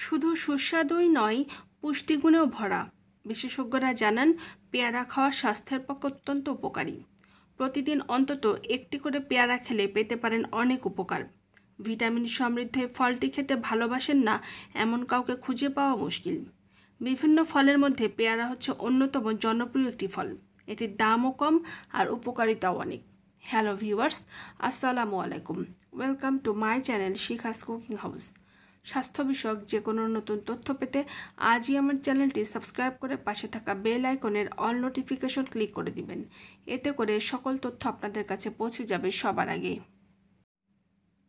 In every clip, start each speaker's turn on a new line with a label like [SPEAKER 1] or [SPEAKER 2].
[SPEAKER 1] শুধু সুস্বাদুই নয়, পুষ্টিগুণেও ভরা। বিশেষজ্ঞরা জানান পেয়ারা খাওয়া স্বাস্থ্যের পক্ষে অত্যন্ত উপকারী। প্রতিদিন অন্তত একটি করে পেয়ারা খেলে পেতে পারেন অনেক উপকার। ভিটামিন সমৃদ্ধ এই ফলটি খেতে ভালোবাসেন না এমন কাউকে খুঁজে পাওয়া মুশকিল। বিভিন্ন ফলের মধ্যে পেয়ারা হচ্ছে অন্যতম জনপ্রিয় একটি ফল। এটির দামও কম আর উপকারিতাও অনেক। হ্যালো ভিউয়ার্স, আসসালামু আলাইকুম। Welcome to my channel Shikha's cooking house. স্বাস্থ্য বিষয়ক যে কোনো নতুন তথ্য পেতে আজই আমার চ্যানেলটি সাবস্ক্রাইব করে পাশে থাকা বেল আইকনের অল নোটিফিকেশন ক্লিক করে দিবেন। এতে করে সকল তথ্য আপনাদের কাছে পৌঁছে যাবে সবার আগে।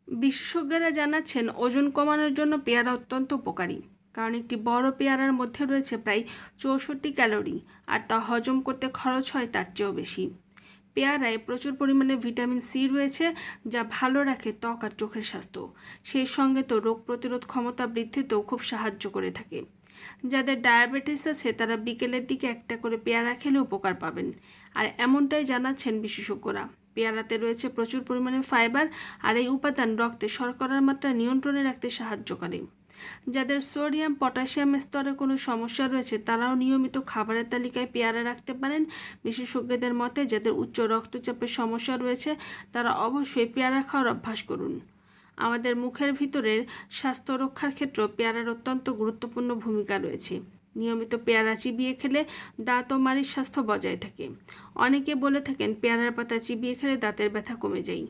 [SPEAKER 1] বিশেষজ্ঞরা জানাচ্ছেন ওজন কমানোর জন্য পেয়ারা অত্যন্ত উপকারী, কারণ একটি বড় পেয়ারার মধ্যে রয়েছে প্রায় 64 ক্যালোরি, আর তা হজম করতে খরচ হয় তার চেয়েও বেশি। পেয়ারায় প্রচুর পরিমাণে ভিটামিন সি রয়েছে, যা ভালো রাখে ত্বক আর চোখের স্বাস্থ্য। সেই সঙ্গে তো রোগ প্রতিরোধ ক্ষমতা বৃদ্ধিতেও খুব সাহায্য করে থাকে। যাদের ডায়াবেটিস আছে তারা বিকেলের দিকে একটা করে পেয়ারা খেলে উপকার পাবেন, আর এমনটাই জানাচ্ছেন বিশেষজ্ঞরা। পেয়ারাতে রয়েছে প্রচুর পরিমাণে ফাইবার, আর এই উপাদান রক্তে শর্করার মাত্রা নিয়ন্ত্রণে রাখতে সাহায্য করে। যাদের সোডিয়াম পটাশিয়াম স্তরে কোনো সমস্যা রয়েছে তারাও নিয়মিত খাবারের তালিকায় পেয়ারা রাখতে পারেন। বিশেষজ্ঞদের মতে যাদের উচ্চ রক্তচাপের সমস্যা রয়েছে তারা অবশ্যই পেয়ারা খাওয়ার অভ্যাস করুন। আমাদের মুখের ভিতরের স্বাস্থ্য রক্ষার ক্ষেত্রে পেয়ারার অত্যন্ত গুরুত্বপূর্ণ ভূমিকা রয়েছে। নিয়মিত পেয়ারা চিবিয়ে খেলে দাঁত ও মাড়ির স্বাস্থ্য বজায় থাকে। অনেকে বলে থাকেন পেয়ারার পাতা চিবিয়ে খেলে দাঁতের ব্যথা কমে যায়।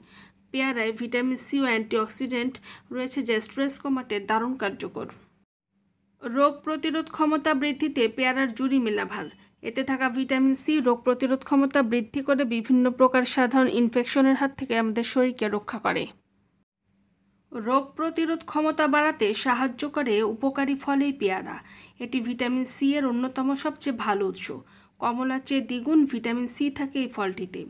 [SPEAKER 1] পেয়ারায় ভিটামিন সি ও অ্যান্টিঅক্সিডেন্ট রয়েছে, যা স্ট্রেস কমাতে দারুণ কার্যকর। রোগ প্রতিরোধ ক্ষমতা বৃদ্ধিতে পেয়ারার জুড়ি মেলা ভার। এতে থাকা ভিটামিন সি রোগ প্রতিরোধ ক্ষমতা বৃদ্ধি করে বিভিন্ন প্রকার সাধারণ ইনফেকশনের হাত থেকে আমাদের শরীরকে রক্ষা করে। রোগ প্রতিরোধ ক্ষমতা বাড়াতে সাহায্য করে উপকারী ফল এই পেয়ারা। এটি ভিটামিন সি এর অন্যতম সবচেয়ে ভালো উৎস। কমলার চেয়ে দ্বিগুণ ভিটামিন সি থাকে এই ফলটিতে,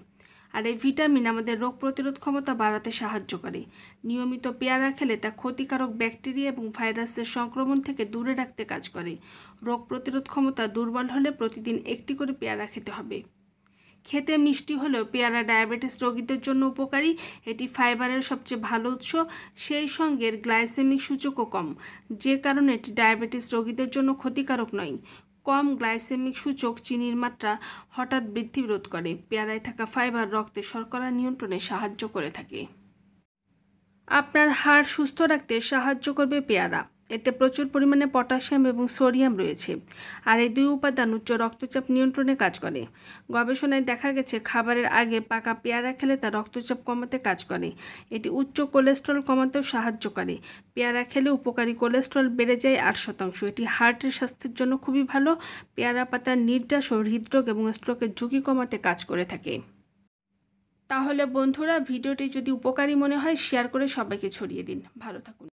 [SPEAKER 1] আর এই ভিটামিন আমাদের রোগ প্রতিরোধ ক্ষমতা বাড়াতে সাহায্য করে। নিয়মিত পেয়ারা খেলে তা ক্ষতিকারক ব্যাকটেরিয়া এবং ভাইরাসের সংক্রমণ থেকে দূরে রাখতে কাজ করে। রোগ প্রতিরোধ ক্ষমতা দুর্বল হলে প্রতিদিন একটি করে পেয়ারা খেতে হবে। খেতে মিষ্টি হলেও পেয়ারা ডায়াবেটিস রোগীদের জন্য উপকারী। এটি ফাইবারের সবচেয়ে ভালো উৎস, সেই সঙ্গে এর গ্লাইসেমিক সূচকও কম, যে কারণে এটি ডায়াবেটিস রোগীদের জন্য ক্ষতিকারক নয়। কম গ্লাইসেমিক সূচক চিনির মাত্রা হঠাৎ বৃদ্ধি রোধ করে। পেয়ারায় থাকা ফাইবার রক্তে শর্করা নিয়ন্ত্রণে সাহায্য করে থাকে। আপনার হাড় সুস্থ রাখতে সাহায্য করবে পেয়ারা। এতে প্রচুর পরিমাণে পটাশিয়াম এবং সোডিয়াম রয়েছে, আর এই দুই উপাদান উচ্চ রক্তচাপ নিয়ন্ত্রণে কাজ করে। গবেষণায় দেখা গেছে খাবারের আগে পাকা পেয়ারা খেলে তা রক্তচাপ কমাতে কাজ করে। এটি উচ্চ কোলেস্টেরল কমাতেও সাহায্য করে। পেয়ারা খেলে উপকারী কোলেস্টেরল বেড়ে যায় 8%। এটি হার্টের স্বাস্থ্যের জন্য খুবই ভালো। পেয়ারা পাতার নির্যাস ও হৃদরোগ এবং স্ট্রোকের ঝুঁকি কমাতে কাজ করে থাকে। তাহলে বন্ধুরা, ভিডিওটি যদি উপকারী মনে হয় শেয়ার করে সবাইকে ছড়িয়ে দিন। ভালো থাকুন।